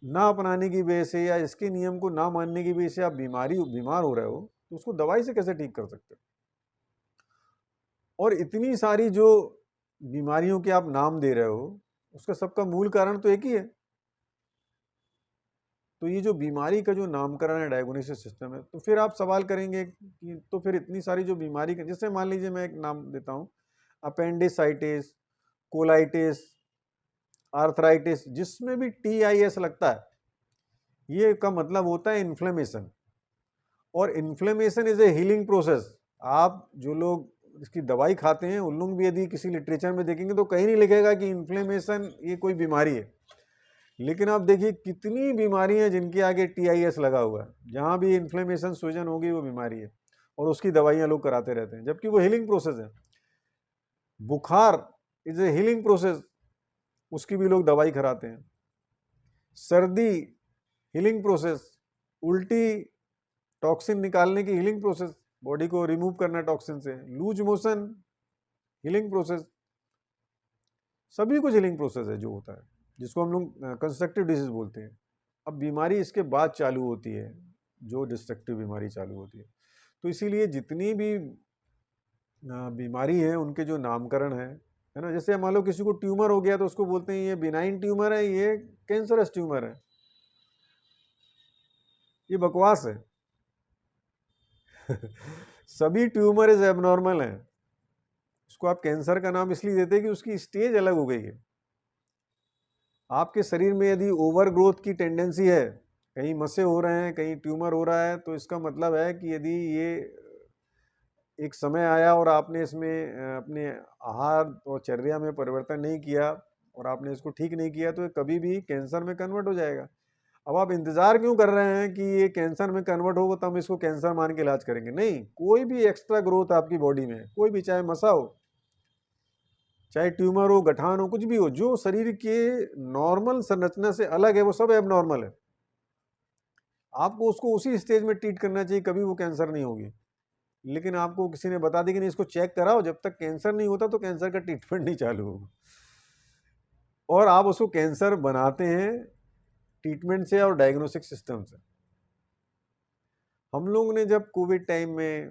S1: ना अपनाने की वजह से या इसके नियम को ना मानने की वजह से आप बीमार हो रहे हो, तो उसको दवाई से कैसे ठीक कर सकते हो? और इतनी सारी जो बीमारियों के आप नाम दे रहे हो, उसका सबका मूल कारण तो एक ही है। तो ये जो बीमारी का जो नामकरण है, डायग्नोसिस सिस्टम है, तो फिर आप सवाल करेंगे कि तो फिर इतनी सारी जो बीमारी, जैसे मान लीजिए मैं एक नाम देता हूँ, अपेंडिसाइटिस, कोलाइटिस, आर्थराइटिस, जिसमें भी TIS लगता है, ये का मतलब होता है इन्फ्लेमेशन, और inflammation is a healing process. आप जो लोग इसकी दवाई खाते हैं उन लोग भी यदि किसी लिटरेचर में देखेंगे तो कहीं नहीं लिखेगा कि इन्फ्लेमेशन ये कोई बीमारी है, लेकिन आप देखिए कितनी बीमारी हैं जिनके आगे TIS लगा हुआ है। जहां भी इन्फ्लेमेशन, सूजन होगी वो बीमारी है, और उसकी दवाइयां लोग कराते रहते हैं, जबकि वो हीलिंग प्रोसेस है। बुखार इज ए हीलिंग प्रोसेस, उसकी भी लोग दवाई कराते हैं। सर्दी हीलिंग प्रोसेस, उल्टी टॉक्सिन निकालने की हीलिंग प्रोसेस, बॉडी को रिमूव करना टॉक्सिन से, लूज मोशन हीलिंग प्रोसेस, सभी कुछ हीलिंग प्रोसेस है जो होता है, जिसको हम लोग कंस्ट्रक्टिव डिजीज बोलते हैं। अब बीमारी इसके बाद चालू होती है, जो डिस्ट्रक्टिव बीमारी चालू होती है। तो इसीलिए जितनी भी बीमारी है उनके जो नामकरण है ना, जैसे मान लो किसी को ट्यूमर हो गया तो उसको बोलते हैं ये बिनाइन ट्यूमर है, ये कैंसरस ट्यूमर है। ये बकवास है। सभी ट्यूमर इज एबनॉर्मल है। उसको आप कैंसर का नाम इसलिए देते हैं कि उसकी स्टेज अलग हो गई है। आपके शरीर में यदि ओवर ग्रोथ की टेंडेंसी है, कहीं मसे हो रहे हैं, कहीं ट्यूमर हो रहा है, तो इसका मतलब है कि यदि ये एक समय आया और आपने इसमें अपने आहार और चर्या में परिवर्तन नहीं किया और आपने इसको ठीक नहीं किया, तो ये कभी भी कैंसर में कन्वर्ट हो जाएगा। अब आप इंतजार क्यों कर रहे हैं कि ये कैंसर में कन्वर्ट होगा तब इसको कैंसर मान के इलाज करेंगे? नहीं, कोई भी एक्स्ट्रा ग्रोथ आपकी बॉडी में, कोई भी, चाहे मसा हो, चाहे ट्यूमर हो, गठान हो, कुछ भी हो, जो शरीर के नॉर्मल संरचना से अलग है वो सब एबनॉर्मल है। आपको उसको उसी स्टेज में ट्रीट करना चाहिए, कभी वो कैंसर नहीं होगी। लेकिन आपको किसी ने बता दी कि नहीं इसको चेक कराओ, जब तक कैंसर नहीं होता तो कैंसर का ट्रीटमेंट नहीं चालू होगा, और आप उसको कैंसर बनाते हैं ट्रीटमेंट से और डायग्नोस्टिक सिस्टम से। हम लोगों ने जब कोविड टाइम में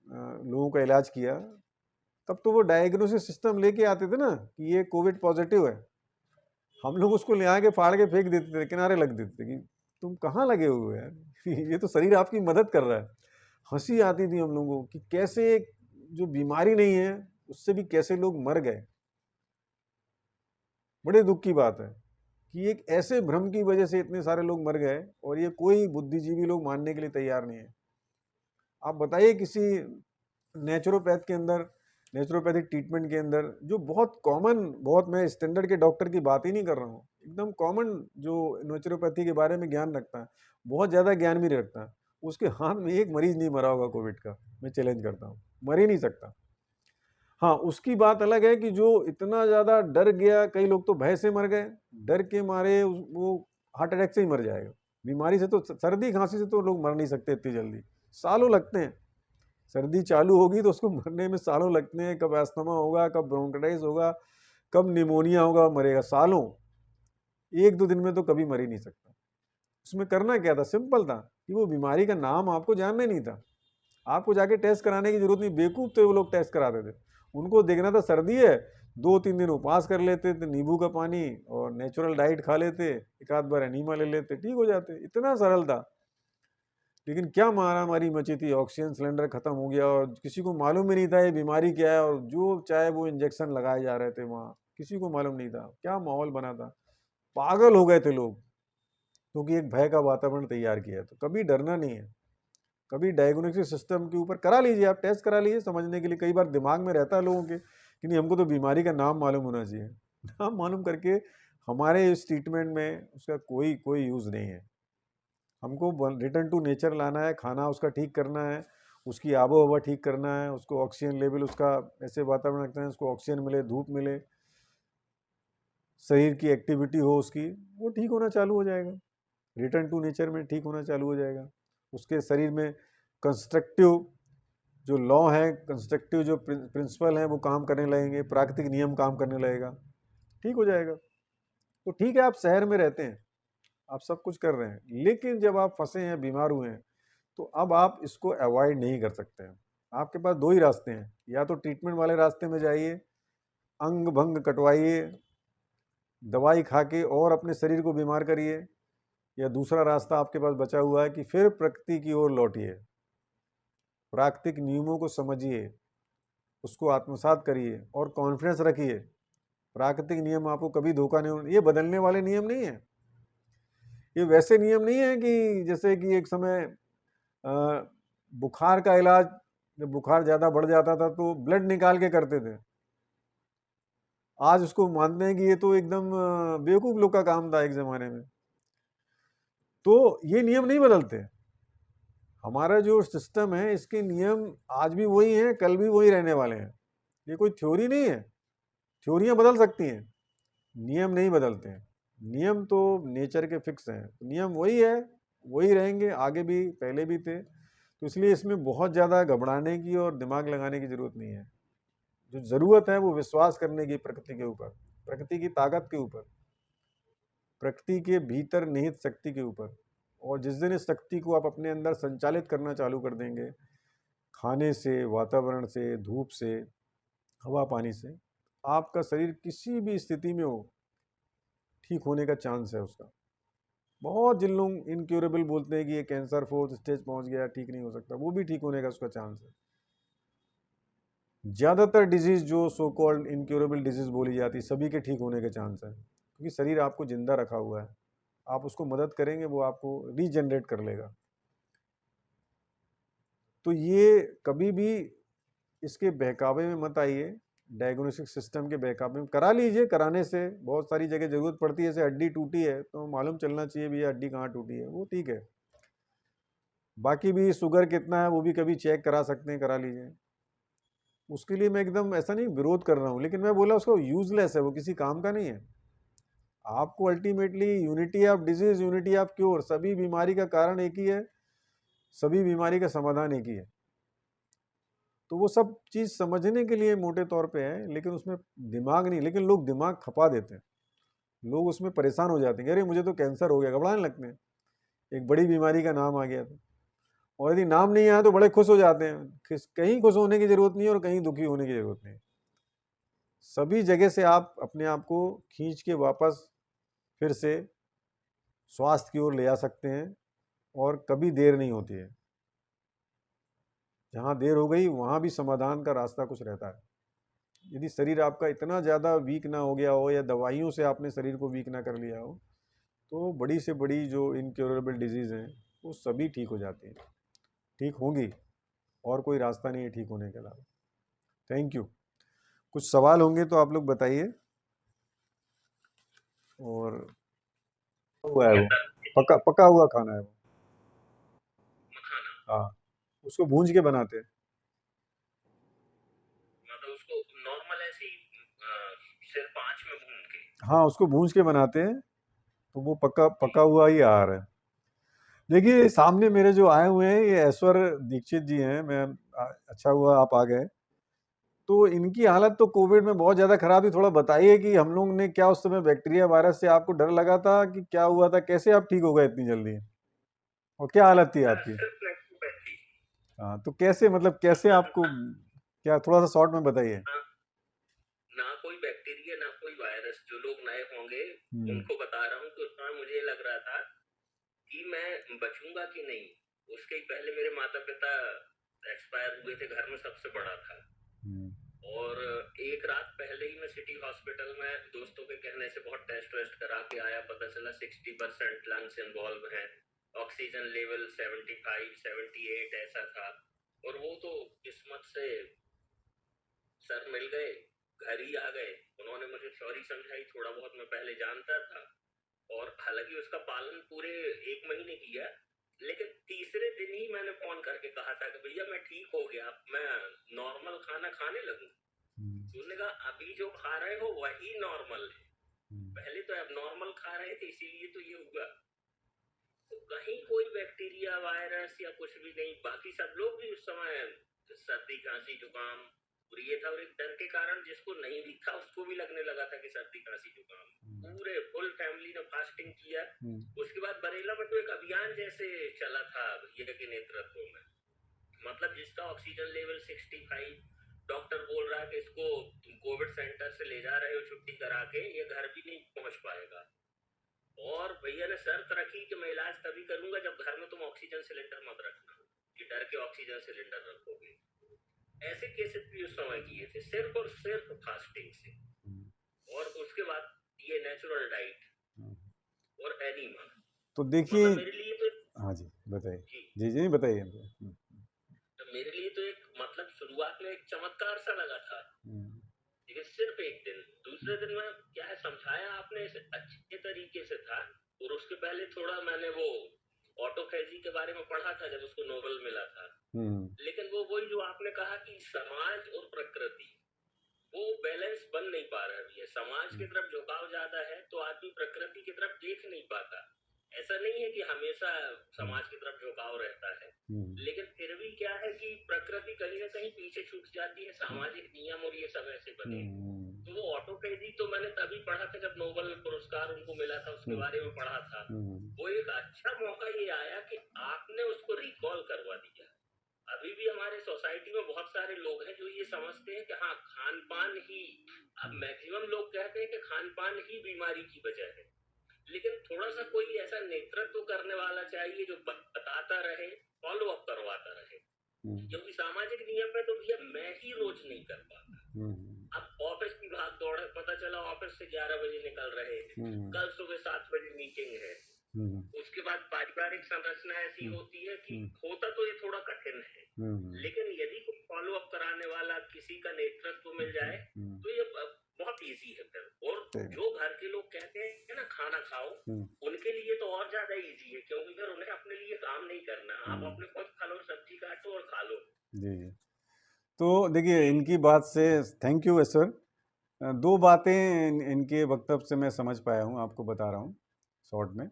S1: लोगों का इलाज किया, तब तो वो डायग्नोस्टिक सिस्टम लेके आते थे ना कि ये कोविड पॉजिटिव है, हम लोग उसको ले आके फाड़ के फेंक देते थे, किनारे लग देते थे कि तुम कहाँ लगे हुए हैं ये तो शरीर आपकी मदद कर रहा है। हंसी आती थी हम लोगों को कि कैसे जो बीमारी नहीं है उससे भी कैसे लोग मर गए। बड़े दुख की बात है कि एक ऐसे भ्रम की वजह से इतने सारे लोग मर गए, और ये कोई बुद्धिजीवी लोग मानने के लिए तैयार नहीं है। आप बताइए किसी नेचुरोपैथ के अंदर, नेचुरोपैथिक ट्रीटमेंट के अंदर, जो बहुत कॉमन, बहुत, मैं स्टैंडर्ड के डॉक्टर की बात ही नहीं कर रहा हूँ, एकदम कॉमन जो नेचुरोपैथी के बारे में ज्ञान रखता है, बहुत ज़्यादा ज्ञान भी रखता है, उसके हाथ में एक मरीज नहीं मरा होगा कोविड का, मैं चैलेंज करता हूँ, मर ही नहीं सकता। हाँ, उसकी बात अलग है कि जो इतना ज़्यादा डर गया, कई लोग तो भय से मर गए, डर के मारे वो हार्ट अटैक से ही मर जाएगा। बीमारी से तो, सर्दी खांसी से तो लोग मर नहीं सकते इतनी जल्दी, सालों लगते हैं। सर्दी चालू होगी तो उसको मरने में सालों लगते हैं, कब अस्थमा होगा, कब ब्रोंकाइटिस होगा, कब निमोनिया होगा, मरेगा सालों। एक दो दिन में तो कभी मर ही नहीं सकता। उसमें करना क्या था? सिंपल था कि वो बीमारी का नाम आपको जानना ही नहीं था, आपको जाके टेस्ट कराने की जरूरत नहीं, बेवकूफ थे वो लोग टेस्ट कराते थे, उनको देखना था सर्दी है, 2-3 दिन उपवास कर लेते थे, नींबू का पानी और नेचुरल डाइट खा लेते, एक आध बार एनीमा ले लेते, ठीक हो जाते, इतना सरल था। लेकिन क्या मारामारी मची थी, ऑक्सीजन सिलेंडर खत्म हो गया और किसी को मालूम ही नहीं था ये बीमारी क्या है, और जो चाहे वो इंजेक्शन लगाए जा रहे थे वहाँ, किसी को मालूम नहीं था। क्या माहौल बना था, पागल हो गए थे लोग, क्योंकि एक भय का वातावरण तैयार किया। तो कभी डरना नहीं है, कभी डायग्नोस्टिक सिस्टम के ऊपर करा लीजिए, आप टेस्ट करा लीजिए समझने के लिए। कई बार दिमाग में रहता है लोगों के कि नहीं हमको तो बीमारी का नाम मालूम होना चाहिए। नाम मालूम करके हमारे इस ट्रीटमेंट में उसका कोई कोई यूज़ नहीं है। हमको रिटर्न टू नेचर लाना है, खाना उसका ठीक करना है, उसकी आबो हवा ठीक करना है, उसको ऑक्सीजन लेवल उसका ऐसे वातावरण रखना है उसको ऑक्सीजन मिले, धूप मिले, शरीर की एक्टिविटी हो उसकी, वो ठीक होना चालू हो जाएगा। रिटर्न टू नेचर में ठीक होना चालू हो जाएगा। उसके शरीर में कंस्ट्रक्टिव जो लॉ है, कंस्ट्रक्टिव जो प्रिंसिपल हैं वो काम करने लगेंगे, प्राकृतिक नियम काम करने लगेगा, ठीक हो जाएगा। तो ठीक है, आप शहर में रहते हैं, आप सब कुछ कर रहे हैं, लेकिन जब आप फंसे हैं, बीमार हुए हैं, तो अब आप इसको अवॉइड नहीं कर सकते हैं। आपके पास दो ही रास्ते हैं, या तो ट्रीटमेंट वाले रास्ते में जाइए, अंग भंग कटवाइए, दवाई खा के और अपने शरीर को बीमार करिए, या दूसरा रास्ता आपके पास बचा हुआ है कि फिर प्रकृति की ओर लौटिए, प्राकृतिक नियमों को समझिए, उसको आत्मसात करिए और कॉन्फिडेंस रखिए। प्राकृतिक नियम आपको कभी धोखा नहीं, ये बदलने वाले नियम नहीं है। ये वैसे नियम नहीं है कि जैसे कि एक समय बुखार का इलाज, जब बुखार ज्यादा बढ़ जाता था तो ब्लड निकाल के करते थे। आज उसको मानते हैं कि ये तो एकदम बेवकूफ लोग का काम था एक जमाने में। तो ये नियम नहीं बदलते। हमारा जो सिस्टम है इसके नियम आज भी वही हैं, कल भी वही रहने वाले हैं। ये कोई थ्योरी नहीं है। थ्योरियां बदल सकती हैं, नियम नहीं बदलते हैं। नियम तो नेचर के फिक्स हैं, नियम वही है, वही रहेंगे, आगे भी पहले भी थे। तो इसलिए इसमें बहुत ज़्यादा घबराने की और दिमाग लगाने की ज़रूरत नहीं है। जो ज़रूरत है वो विश्वास करने की प्रकृति के ऊपर, प्रकृति की ताकत के ऊपर, प्रकृति के भीतर निहित शक्ति के ऊपर। और जिस दिन इस शक्ति को आप अपने अंदर संचालित करना चालू कर देंगे, खाने से, वातावरण से, धूप से, हवा पानी से, आपका शरीर किसी भी स्थिति में हो, ठीक होने का चांस है उसका। बहुत जिन लोग इनक्योरेबल बोलते हैं कि ये कैंसर 4th स्टेज पहुंच गया, ठीक नहीं हो सकता, वो भी ठीक होने का उसका चांस है। ज़्यादातर डिजीज जो सो कॉल्ड इनक्योरेबल डिजीज बोली जाती है, सभी के ठीक होने के चांस है, क्योंकि शरीर आपको जिंदा रखा हुआ है। आप उसको मदद करेंगे, वो आपको रीजनरेट कर लेगा। तो ये कभी भी इसके बहकावे में मत आइए, डायग्नोस्टिक सिस्टम के बहकावे में। करा लीजिए, कराने से बहुत सारी जगह जरूरत पड़ती है। जैसे हड्डी टूटी है तो मालूम चलना चाहिए भैया हड्डी कहाँ टूटी है, वो ठीक है। बाकी भी शुगर कितना है वो भी कभी चेक करा सकते हैं, करा लीजिए। उसके लिए मैं एकदम ऐसा नहीं विरोध कर रहा हूँ, लेकिन मैं बोला उसको यूजलेस है, वो किसी काम का नहीं है। आपको ultimately unity of disease, unity of cure, सभी बीमारी का कारण एक ही है, सभी बीमारी का समाधान एक ही है। तो वो सब चीज़ समझने के लिए मोटे तौर पे है, लेकिन उसमें दिमाग नहीं, लेकिन लोग दिमाग खपा देते हैं, लोग उसमें परेशान हो जाते हैं, अरे मुझे तो कैंसर हो गया, घबराने लगते हैं, एक बड़ी बीमारी का नाम आ गया था। और यदि नाम नहीं आया तो बड़े खुश हो जाते हैं। कहीं खुश होने की जरूरत नहीं है और कहीं दुखी होने की जरूरत नहीं। सभी जगह से आप अपने आप को खींच के वापस फिर से स्वास्थ्य की ओर ले आ सकते हैं, और कभी देर नहीं होती है। जहाँ देर हो गई वहाँ भी समाधान का रास्ता कुछ रहता है। यदि शरीर आपका इतना ज़्यादा वीक ना हो गया हो, या दवाइयों से आपने शरीर को वीक ना कर लिया हो, तो बड़ी से बड़ी जो इनक्योरेबल डिजीज़ हैं वो सभी ठीक हो जाती हैं, ठीक होंगी, और कोई रास्ता नहीं है ठीक होने के अलावा। Thank you. कुछ सवाल होंगे तो आप लोग बताइए। और हुआ है वो, पका पका हुआ खाना है वो। हाँ, उसको भूंज के बनाते हैं।
S2: मतलब उसको नॉर्मल ऐसे ही सिर्फ आंच में भून के।
S1: हाँ, उसको भूंज के बनाते हैं, तो वो पका पका हुआ ही आहार है। देखिए सामने मेरे जो आए हुए हैं ये ऐश्वर दीक्षित जी हैं। मैं अच्छा हुआ आप आ गए। तो इनकी हालत तो कोविड में बहुत ज़्यादा खराब थी। थोड़ा बताइए कि हम लोग ने क्या उस समय बैक्टीरिया वायरस से आपको डर लगा था कि क्या हुआ था, कैसे आप ठीक हो गए इतनी जल्दी, और क्या हालत थी आपकी?
S2: सिर्फ नेगेटिव थी।
S1: हाँ, तो कैसे, मतलब कैसे आपको, क्या थोड़ा सा शॉर्ट में बताइए।
S2: उनको बता रहा हूँ, तो उस समय मुझे लग रहा था कि मैं बचूंगा कि नहीं। उसके ही पहले मेरे माता पिता एक्सपायर हुए थे, घर में सबसे बड़ा था। और एक रात पहले ही मैं सिटी हॉस्पिटल में दोस्तों के कहने से बहुत टेस्ट वेस्ट करा के आया, पता चला 60% लंग्स इन्वॉल्व हैं, ऑक्सीजन लेवल 75 78 ऐसा था। और वो तो किस्मत से सर मिल गए, घर ही आ गए। उन्होंने मुझे थ्योरी समझाई, थोड़ा बहुत मैं पहले जानता था, और हालांकि उसका पालन पूरे 1 महीने किया। लेकिन तीसरे दिन ही मैंने फोन करके कहा था कि भैया मैं ठीक हो गया, मैं नॉर्मल खाना खाने लगूं। उन्होंने कहा अभी जो खा रहे हो वही नॉर्मल है, पहले तो अब नॉर्मल खा रहे थे इसीलिए तो ये हुआ। तो कहीं कोई बैक्टीरिया वायरस या कुछ भी नहीं। बाकी सब लोग भी उस समय सर्दी खांसी जुकाम, और ये था, और एक डर के कारण जिसको नहीं भी था उसको भी लगने लगा था कि सर्दी खांसी जुकाम। पूरे फुल फैमिली ने फास्टिंग किया। उसके बाद बरेला में तो एक अभियान जैसे चला था भैया के नेतृत्व में, मतलब जिसका ऑक्सीजन लेवल 65, डॉक्टर बोल रहा है कि इसको तुम कोविड सेंटर से ले जा रहे हो छुट्टी करा के, ये घर भी नहीं पहुंच पाएगा। और भैया ने शर्त रखी कि मैं इलाज तभी करूंगा जब घर में तुम ऑक्सीजन सिलेंडर मत रखना, कि डर के ऑक्सीजन सिलेंडर रखोगे। ऐसे केसेस भी उस समय किए थे, सिर्फ और सिर्फ फास्टिंग से। और उसके बाद ये नेचुरल डाइट और एनीमा।
S1: तो देखिए,
S2: मतलब मेरे लिए तो,
S1: हाँ जी बताइए।
S2: जी
S1: जी जी बताइए।
S2: तो मेरे लिए तो एक मतलब शुरुआत में एक चमत्कार सा लगा था, लेकिन सिर्फ एक दिन। दूसरे दिन में क्या है, समझाया आपने इसे अच्छे तरीके से था। और उसके पहले थोड़ा मैंने वो ऑटोफेजी के बारे में पढ़ा था जब उसको नोबेल मिला था। लेकिन वो वही जो आपने कहा कि समाज और प्रकृति, वो बैलेंस बन नहीं पा रहा है। समाज की तरफ झुकाव ज्यादा है तो आदमी प्रकृति की तरफ देख नहीं पाता। ऐसा नहीं है कि हमेशा समाज की तरफ झुकाव रहता है, लेकिन फिर भी क्या है कि प्रकृति कहीं ना कहीं पीछे छूट जाती है, सामाजिक नियम और ये सब ऐसे बने। तो वो ऑटोफेजी तो मैंने तभी पढ़ा था जब नोबेल पुरस्कार उनको मिला था, उसके बारे में पढ़ा था। वो एक अच्छा मौका ये आया कि आपने उसको रिकॉल करवा दिया। अभी भी हमारे सोसाइटी में बहुत सारे लोग हैं जो ये समझते हैं कि हाँ खान पान ही, अब मैक्सिमम लोग कहते हैं कि खान पान ही बीमारी की वजह है। लेकिन थोड़ा सा कोई ऐसा नेतृत्व करने वाला चाहिए जो बताता रहे, फॉलो अप करवाता रहे। क्योंकि सामाजिक नियम में तो भैया मैं ही रोज नहीं कर पाता। अब ऑफिस की भाग दौड़ है, पता चला ऑफिस से 11 बजे निकल रहे, कल सुबह 7 बजे मीटिंग है। उसके बाद पारिवारिक संरचना ऐसी होती है कि होता तो ये थोड़ा कठिन है, लेकिन यदि कोई फॉलो अप कराने वाला किसी का नेतृत्व मिल जाए तो ये बहुत इजी है फिर। और जो घर के लोग कहते हैं ना खाना खाओ, उनके लिए तो और ज्यादा इजी है, क्योंकि फिर उन्हें अपने लिए काम नहीं करना, आप अपने खुद फल और सब्जी काटो और खा लो।
S1: जी जी। तो देखिए इनकी बात से थैंक यू सर। दो बातें इनके वक्तव्य से मैं समझ पाया हूँ, आपको बता रहा हूँ शॉर्ट में।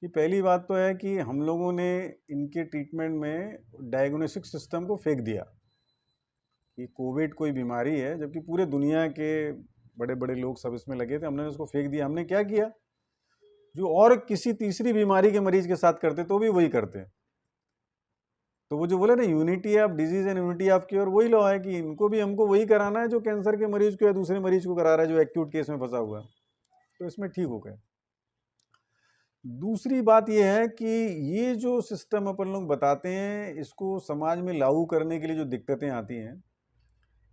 S1: कि पहली बात तो है कि हम लोगों ने इनके ट्रीटमेंट में डायग्नोस्टिक सिस्टम को फेंक दिया कि कोविड कोई बीमारी है, जबकि पूरे दुनिया के बड़े बड़े लोग सब इसमें लगे थे। हमने उसको फेंक दिया। हमने क्या किया, जो और किसी तीसरी बीमारी के मरीज के साथ करते तो भी वही करते। तो वो जो बोले ना unity of disease and unity of cure, वही लॉ है कि इनको भी हमको वही कराना है जो कैंसर के मरीज को या दूसरे मरीज को करा रहा है जो एक्यूट केस में फंसा हुआ है। तो इसमें ठीक हो गए। दूसरी बात यह है कि ये जो सिस्टम अपन लोग बताते हैं, इसको समाज में लागू करने के लिए जो दिक्कतें आती हैं,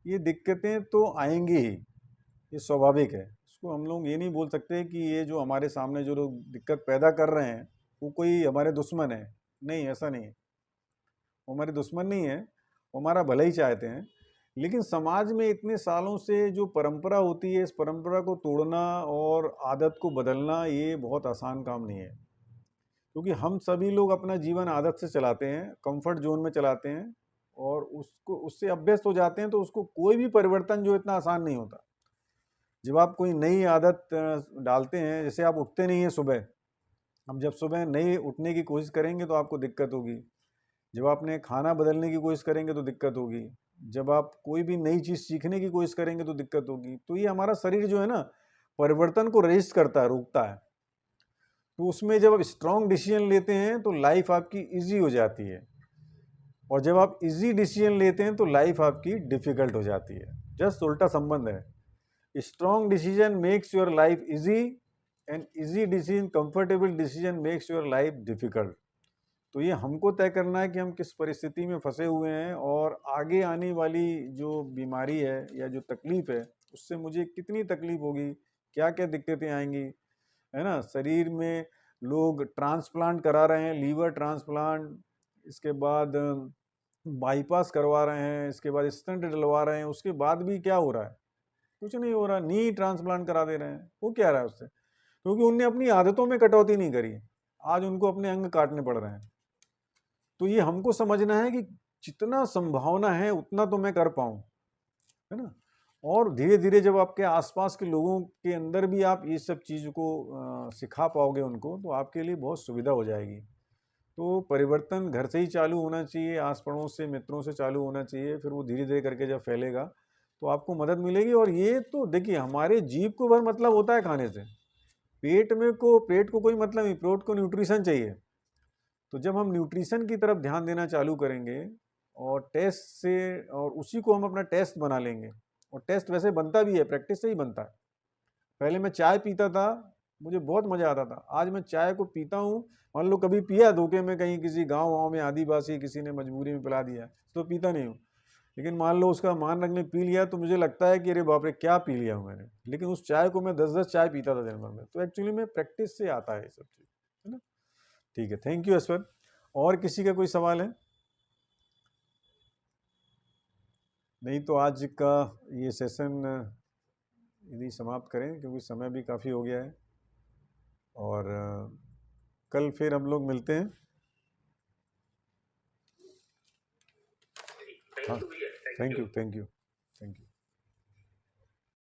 S1: ये दिक्कतें तो आएंगी ही, ये स्वाभाविक है। इसको हम लोग ये नहीं बोल सकते कि ये जो हमारे सामने जो लोग दिक्कत पैदा कर रहे हैं वो कोई हमारे दुश्मन है। नहीं, ऐसा नहीं है। वो हमारे दुश्मन नहीं है, वो हमारा भला ही चाहते हैं। लेकिन समाज में इतने सालों से जो परंपरा होती है, इस परंपरा को तोड़ना और आदत को बदलना ये बहुत आसान काम नहीं है। क्योंकि हम सभी लोग अपना जीवन आदत से चलाते हैं, कंफर्ट जोन में चलाते हैं, और उसको उससे अभ्यस्त हो जाते हैं। तो उसको कोई भी परिवर्तन जो इतना आसान नहीं होता। जब आप कोई नई आदत डालते हैं, जैसे आप उठते नहीं हैं सुबह, अब जब सुबह नई उठने की कोशिश करेंगे तो आपको दिक्कत होगी। जब आपने खाना बदलने की कोशिश करेंगे तो दिक्कत होगी। जब आप कोई भी नई चीज़ सीखने की कोशिश करेंगे तो दिक्कत होगी। तो ये हमारा शरीर जो है ना, परिवर्तन को रेजिस्ट करता है, रोकता है। तो उसमें जब आप स्ट्रॉन्ग डिसीजन लेते हैं तो लाइफ आपकी इजी हो जाती है, और जब आप इजी डिसीजन लेते हैं तो लाइफ आपकी डिफिकल्ट हो जाती है। जस्ट उल्टा संबंध है। Strong decision makes your life easy, an easy decision, comfortable decision makes your life difficult. तो ये हमको तय करना है कि हम किस परिस्थिति में फंसे हुए हैं और आगे आने वाली जो बीमारी है या जो तकलीफ है उससे मुझे कितनी तकलीफ होगी, क्या क्या दिक्कतें आएंगी, है ना। शरीर में लोग ट्रांसप्लांट करा रहे हैं, लीवर ट्रांसप्लांट, इसके बाद बाईपास करवा रहे हैं, इसके बाद स्टंट डलवा रहे हैं, उसके बाद भी क्या हो रहा है, कुछ नहीं हो रहा। नी ट्रांसप्लांट करा दे रहे हैं, वो क्या रहा है उससे, क्योंकि उनने अपनी आदतों में कटौती नहीं करी, आज उनको अपने अंग काटने पड़ रहे हैं। तो ये हमको समझना है कि जितना संभावना है उतना तो मैं कर पाऊं, है ना। और धीरे धीरे जब आपके आसपास के लोगों के अंदर भी आप ये सब चीज़ को सिखा पाओगे उनको, तो आपके लिए बहुत सुविधा हो जाएगी। तो परिवर्तन घर से ही चालू होना चाहिए, आस पड़ोस से, मित्रों से चालू होना चाहिए, फिर वो धीरे धीरे करके जब फैलेगा तो आपको मदद मिलेगी। और ये तो देखिए, हमारे जीभ को भर मतलब होता है खाने से, पेट को कोई मतलब नहीं, पेट को न्यूट्रिशन चाहिए। तो जब हम न्यूट्रिशन की तरफ ध्यान देना चालू करेंगे और टेस्ट से, और उसी को हम अपना टेस्ट बना लेंगे, और टेस्ट वैसे बनता भी है, प्रैक्टिस से ही बनता है। पहले मैं चाय पीता था, मुझे बहुत मजा आता था, आज मैं चाय को पीता हूँ, मान लो कभी पिया धोखे में कहीं किसी गांव में आदिवासी किसी ने मजबूरी में पिला दिया तो पीता नहीं हूँ, लेकिन मान लो उसका मान रखने पी लिया तो मुझे लगता है कि अरे बाप रे क्या पी लिया हूँ मैंने, लेकिन उस चाय को मैं 10-10 चाय पीता था दिन भर में। तो एक्चुअली में प्रैक्टिस से आता है ये सब चीज़, है ना। ठीक है, थैंक यू अश्वर। और किसी का कोई सवाल है? नहीं तो आज का ये सेशन यदि समाप्त करें, क्योंकि समय भी काफ़ी हो गया है, और कल फिर हम लोग मिलते हैं। हाँ,
S2: थैंक यू भैया,
S1: thank
S2: thank
S1: you,
S2: you.
S1: Thank you, thank you.